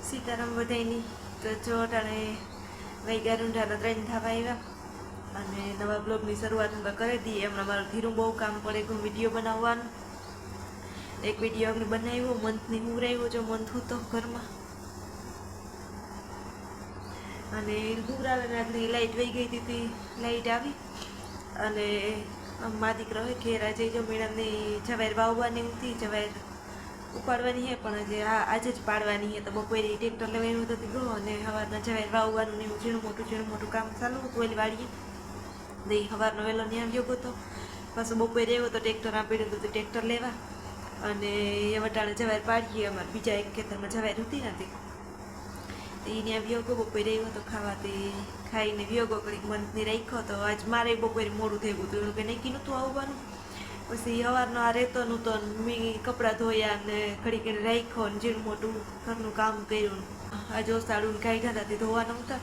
સીતારામ બધાયની તો જો અટાણે વાગ્યા રૂંઢાના 3 થવા આવ્યા અને નવા બ્લોગની શરૂઆત હું કરી દઈએ. હમણાં મારું ધીરું બહુ કામ પડે ગયું વિડીયો બનાવવાનું. એક વિડીયો અમને બનાવ્યો, મંથની હુરાવ્યો જો મંથ હતો ઘરમાં અને હુરાવે આગળ લાઇટ વહી ગઈ હતી. લાઇટ આવી અને મા દીકરો હોય ઘેર આજે જો મેળાની જવાર વાવવાની હતી, જવાર ઉપાડવાની છે પણ હજી આજે જ પાડવાની છે. તો બપોરે ટ્રેક્ટર લેવાનું હતું ગયો અને સવારના જવાર વાવવાનું ને એવું ઝીણું મોટું કામ ચાલુ હતું ઓલી વાડીએ. તો એ સવારનો વહેલો ત્યાં ગયો હતો. પાછું બપોરે આવ્યો તો ટ્રેક્ટર આપેલું હતું ટ્રેક્ટર લેવા અને એ વટાણે જવાર પાડીએ. અમારે બીજા એક ખેતરમાં જવાર હતી નથી એ ત્યાં વ્યોગો બપોરે આવ્યો તો ખાવાથી ખાઈને વ્યોગો ઘડીક મંથની રાખ્યો. તો આજ મારે બપોરે મોડું થઈ ગયું હતું, એનું કે નક્કી નહોતું આવવાનું. પછી સવારનો આ રહેતો નહોતો, મેં કપડાં ધોયા ને ઘડીક એને રાખ્યો ને ઝીણું મોટું ઘરનું કામ કર્યું. આજે ઓસાડું ને કાઢ્યા હતા તે ધોવાના હતા.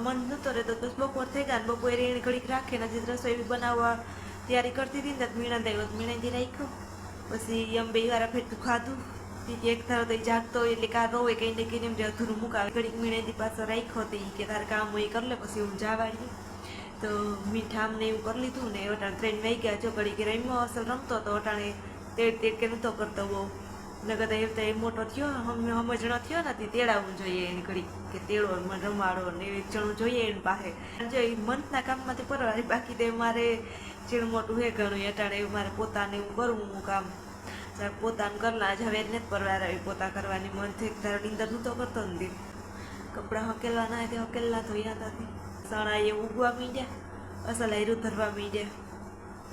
મન નહોતો રહેતો બસ બપોર થઈ ગયા ને બપોરે એને ઘડીક રાખે ને હજી રસોઈ બનાવવા તૈયારી કરતી હતી ને મીણાંદ આવ્યો તો મીણાંદી રાખ્યો. પછી એમ બે વારા ફેરતું ખાધું. એક ધારો તો એ જાગતો હોય એટલે કાં રોવે કંઈ ને કંઈને એમ જે અધૂરું મુકાવે. ઘડીક મીણાંદી પાછો રાખ્યો તો એ કે તારે કામ હોય કરી લે પછી હું જવાડીએ. તો મીઠા અમને એવું કરી લીધું ને અટાણે 3 વાગ્યા જો ઘડીક રમ્યો અસલ રમતો તો અટાણે તેડ કે નહોતો કરતો બહુ નગર તો એ મોટો થયો સમજણો થયો નથી તેડાવવું જોઈએ એને ઘડીક કે તેડો રમાડો ને એક જણું જોઈએ એની પાસે જો એ મંથના કામમાંથી પરવારી. બાકી તો મારે ઝીણું મોટું હે ઘણું અટાણે મારે પોતાને એવું કરવું હું કામ પોતાનું કરલા જ હવે નથી પરવાર આવી પોતા કરવાની. મંથ એક ધારો નીંદર નહોતો કરતો નથી. કપડાં હકેલવાના હોય તે હકેલના ધોયા નથી. સણા એ ઉગવા માંડ્યા, અસલ આયરું ધરવા માંડ્યા.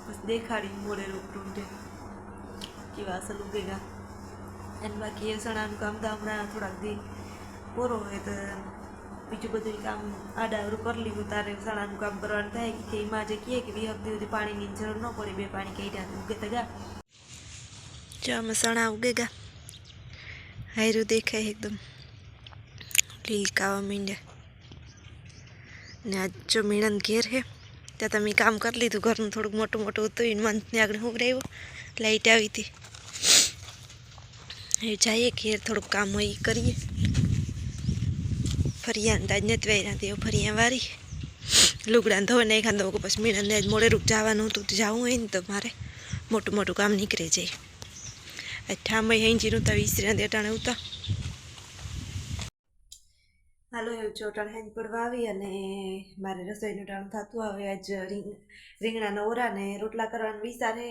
બસ દેખાડી મોડે રૂપટું કેવા અસલ ઉગેગા. અને બાકી એ સણાનું કામ તો હમણાં થોડાક દી પૂરો હોય તો બીજું બધું કામ આડાવરું કરી લીધું. તારે સણાનું કામ કરવાનું થાય કે એમાં જે કહે કે 2 દિવસથી પાણીની જરૂર ન પડે, 2 પાણી કાઢ્યા ઉગે તો ગા. જો આમાં સણા ઉગેગા, હાયરું દેખાય એકદમ લીલકાવા માંડ્યા. ને આજ જો મીણંદ ઘેર હે ત્યાં તમે કામ કરી લીધું ઘરનું થોડુંક મોટું હતું એને મંથની આગળ હું રહ્યો લાઇટ આવી હતી. એ જઈએ ઘેર થોડુંક કામ હોય એ કરીએ. ફરિયા તાજ નથી વાર્યા તે ફરિયા વારી લુગડાને ધોઈ નાખ્યા દો પછી મીણંદને આજ મોડે રૂપ જવાનું હતું તો જવું હોય ને તો મારે મોટું કામ નીકળે જાય. ઠામય હેંજીનું તો ઈસરીના દેટાણે ઉતા. હાલો એવું જો ટાણ હેંજ પડવા આવી અને મારે રસોઈનું ટાણું થતું આવે. આજ રીંગણાના ઓરા ને રોટલા કરવાનો વિચાર હે.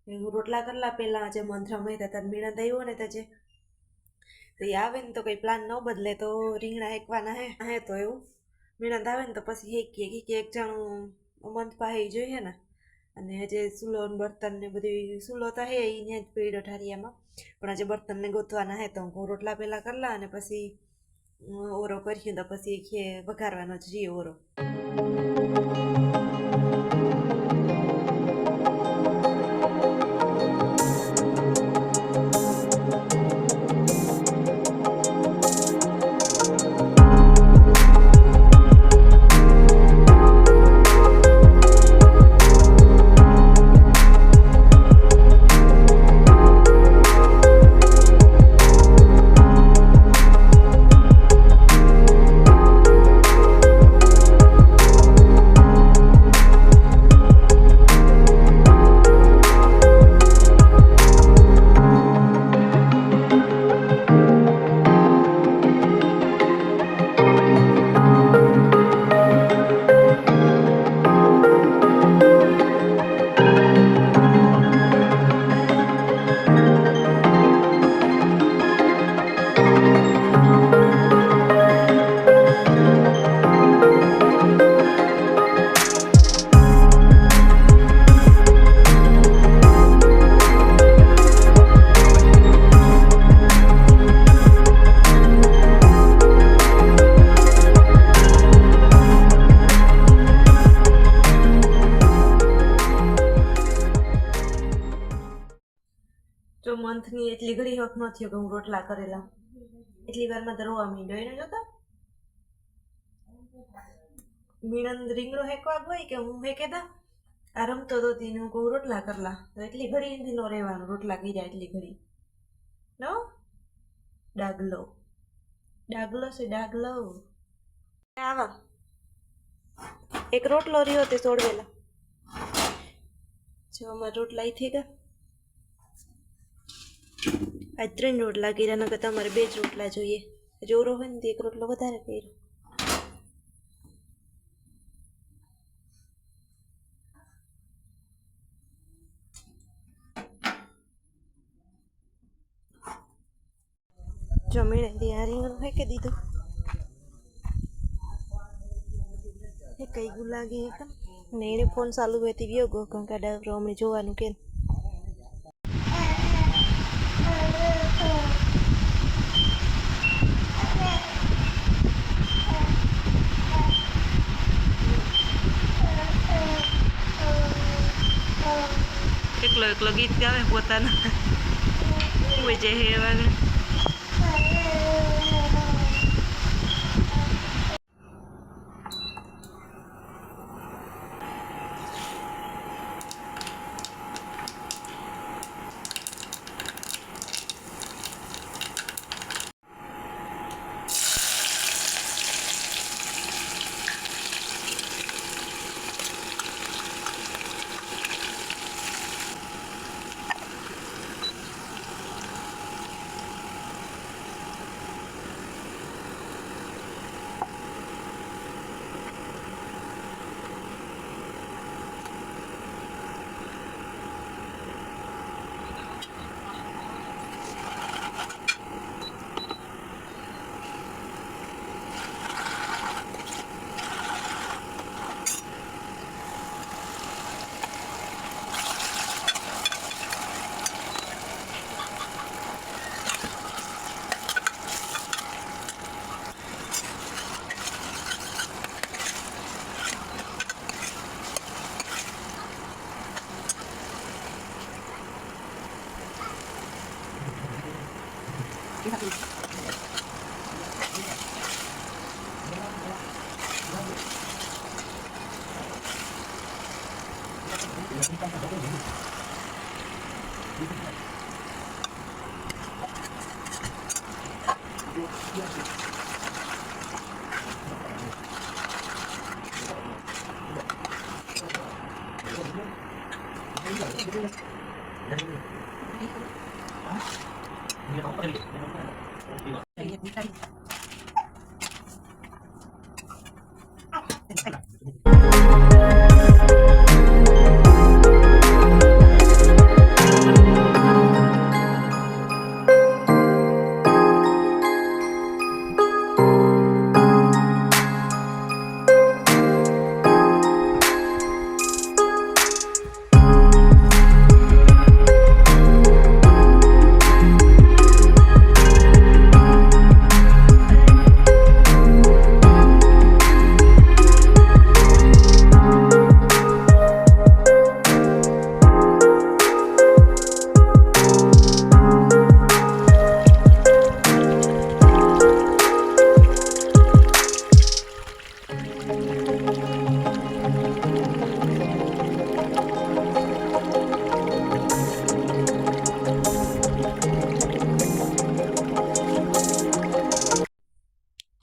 હું રોટલા કરલા પહેલાં આજે મંથરા મહિતા તાર મીણા આવ્યો ને તજે તો એ આવે ને તો કંઈ પ્લાન ન બદલે તો રીંગણા હેકવાના હે તો એવું મીણા આવે ને તો પછી હેકીએ કે એક જણું મંથ પાસે જોઈએ ને. અને હજે ચૂલો બર્તન ને બધી ચૂલો તો હે એને જ પીડ્યો ઠારિયામાં પણ આજે બર્તનને ગોતવાના હે તો હું રોટલા પહેલાં કરલા અને પછી ઓરો કર્યું તો પછી વઘારવાનો જ રહીએ ઓરો. જો મંથની એટલી ઘડી હક ન થયો કે હું રોટલા કરેલા એટલી વારમાં તો રોવા માંડ્યો. એને જોતા મીણંદ રીંગણો હેકવા હોય કે હું હેકે દા આ રમતો હતો તેને હું કહું રોટલા કરલા તો એટલી ઘડી એથી ન રહેવાનું રોટલા કર્યા એટલી ઘડી નો ડાગલો ડાગલો છે ડાગલો. આવા એક રોટલો રહ્યો તે સોડવેલા. જો અમારા રોટલા ઈ થઈ ગયા. આજ 3 રોટલા કર્યા, નકર તમારે 2 જ રોટલા જોઈએ. જોરો હોય ને તો 1 રોટલો વધારે કર્યો. જમીને ત્યાં રીંગણ ફેંકી દીધું. એ કઈ ગુ લાગે ને એને ફોન ચાલુ હોય તે ગયો ગો કંકા ડાવરો અમને જોવાનું કે એકલો એકલો ગીત ગાવે પોતાના હોય જે હે વાગે.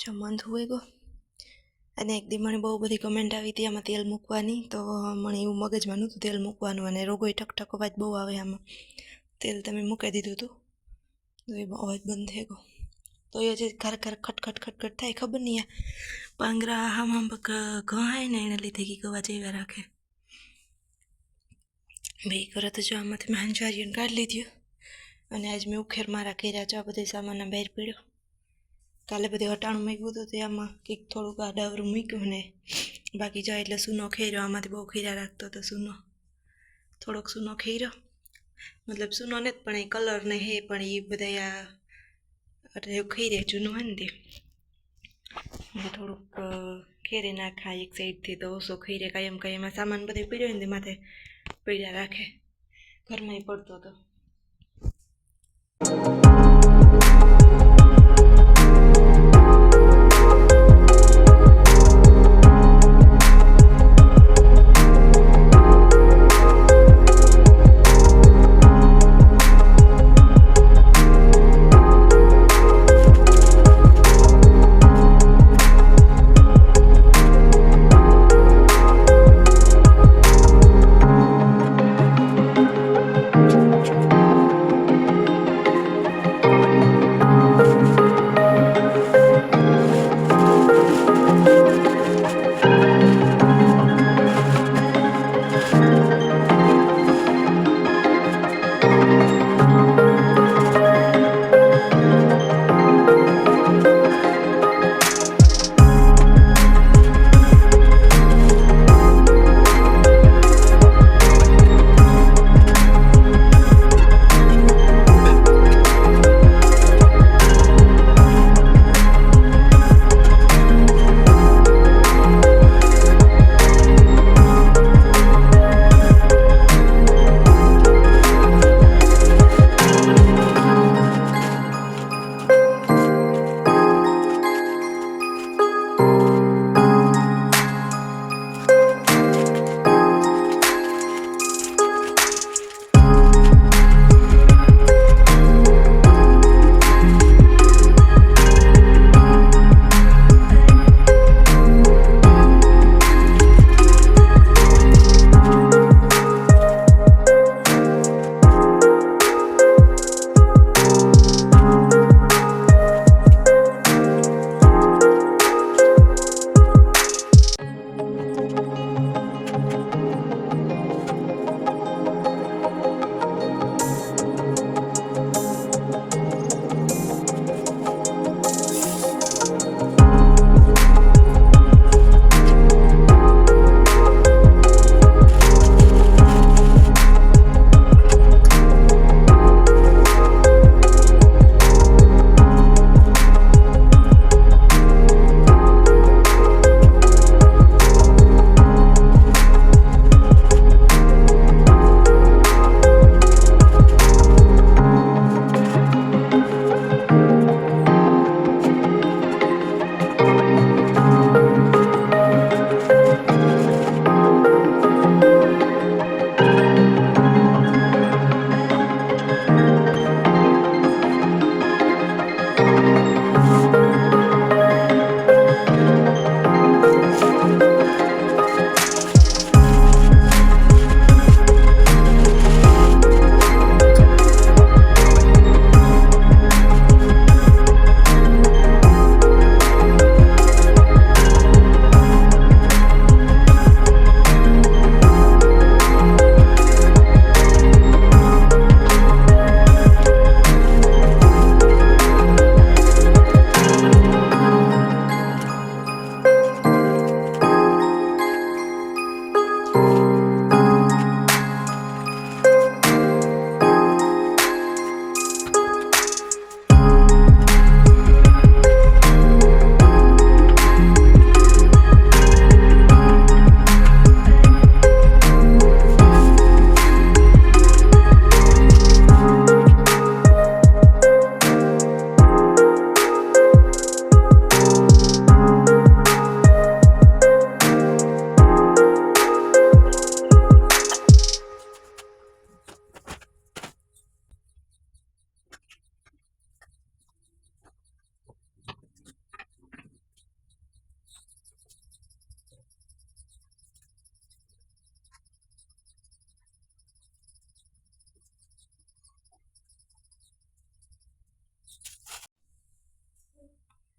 જમવાનું હોય ગો અને એક દી મને બહુ બધી કમેન્ટ આવી હતી આમાં તેલ મૂકવાની, તો મને એવું મગજમાં નહોતું તેલ મૂકવાનું, અને રોગોય ઠકઠક અવાજ બહુ આવે આમાં. તેલ તમે મૂકી દીધું હતું તો એ અવાજ બંધ થઈ ગયો. તો એ જે ઘર ઘર ખટખટ ખટખટ થાય ખબર નહીં, આ પાંગરા આમાં ઘાય ને એના લીધે કે અવાજ એવા રાખે. ભાઈ કરે તો જો આમાંથી મેં હંજારીઓને કાઢી લીધું, અને આજ મેં ઉખેર મારા કર્યા છો. આ બધે સામાનના બહાર પડ્યો. કાલે બધી હટાણું મૂક્યું હતું તે આમાં કંઈક થોડુંક આ ડાવરું મૂક્યું ને બાકી જાય એટલે સૂનો ખેર્યો. આમાંથી બહુ ખીરા રાખતો હતો સૂનો, થોડોક સૂનો ખેર્યો, મતલબ સૂનો ને જ પણ એ કલર ને હે પણ એ બધા આ ખીરે જૂનું હોય ને તે થોડુંક ખેરે નાખાય એક સાઈડથી, તો ઓછો ખીરે કાંઈ એમાં સામાન બધે પીડ્યો ને તે માથે પીડ્યા રાખે. ઘરમાં પડતો હતો.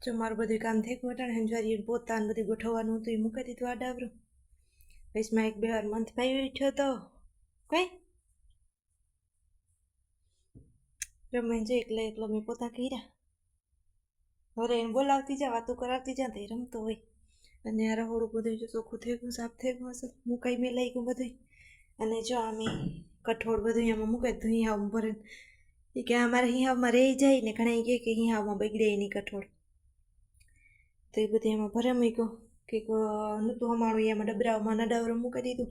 જો મારું બધું કામ થઈ ગયું હતું ને હંજવારી પોતા ને બધું ગોઠવવાનું હતું એ મૂકી દીધું આ ડાબરું. વચમાં 1-2 વાર મંથ ભાઈ ઉઠ્યો તો કઈ રમે જો એકલો મેં પોતા કર્યા. હવે એને બોલાવતી જા વાતો કરાવતી જા તો એ રમતો હોય. અને આ રહોડું બધું જો ચોખ્ખું થઈ ગયું સાફ થઈ ગયું હશે મુકાઈ મેં લઈ ગયું બધું. અને જો અમે કઠોળ બધું એમાં મૂકે તો હિંહાવમાં ભરે એ કે અમારે હિંહાવમાં રહી જાય ને ઘણા કહે કે હિંહાવમાં બગડે નહીં કઠોળ તો એ બધું એમાં ભરે મૂક્યો કે નહોતું અમારું એમાં ડબરાઓમાં નડાવરો મૂકી દીધું.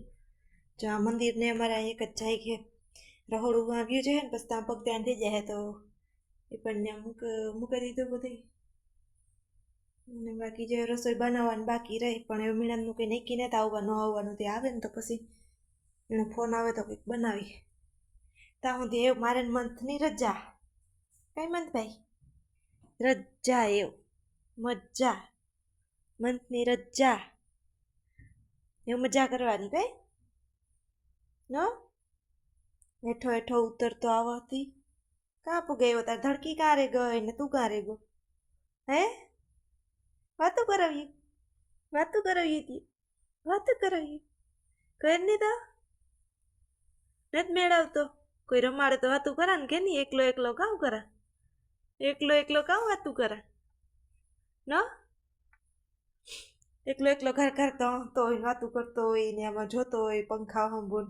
જો આ મંદિરને અમારે એક જ જાય છે રહોડું આવ્યું છે ને પછી ત્યાં પગ ત્યાં થઈ જાય તો એ પણ ત્યાં મૂકી દીધું બધું. અને બાકી જે રસોઈ બનાવવાની બાકી રહી પણ એવું મીણાનું કંઈ નક્કી નથી આવવાનું તે આવે ને તો પછી એનો ફોન આવે તો કંઈક બનાવી ત્યાં સુધી એવું મારે મંથની રજા કઈ મંથ ભાઈ રજા એવું મજા મંથની રજા એવું મજા કરવાની કઈ ન હેઠો હેઠો ઉતરતો આવતી કાં ગયો તાર ધડકી કાં રે ગઈ ને તું કાં રે ગયો હે વાતું કરાવીએ હતી વાતું કરાવીએ કર નહીં તો નથી મેળવતો કોઈ રમાડે તો વાતું કરા ને કે નહીં એકલો કામ કરા એકલો કામ વાતું કરા ન એકલો ઘર કરતો હોય વાતું કરતો હોય ને આમાં જોતો હોય પંખા હંભુન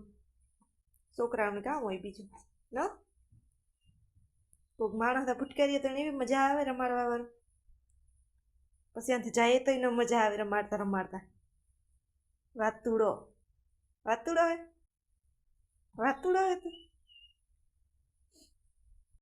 છોકરાઓને કામ હોય બીજું ન કોઈક માણસ ફૂટકારીએ તો એવી મજા આવે રમાડવા વાળું પછી ત્યાંથી જાય તો એનો મજા આવે રમાડતા વાતુડો હે વાતુડો હે તું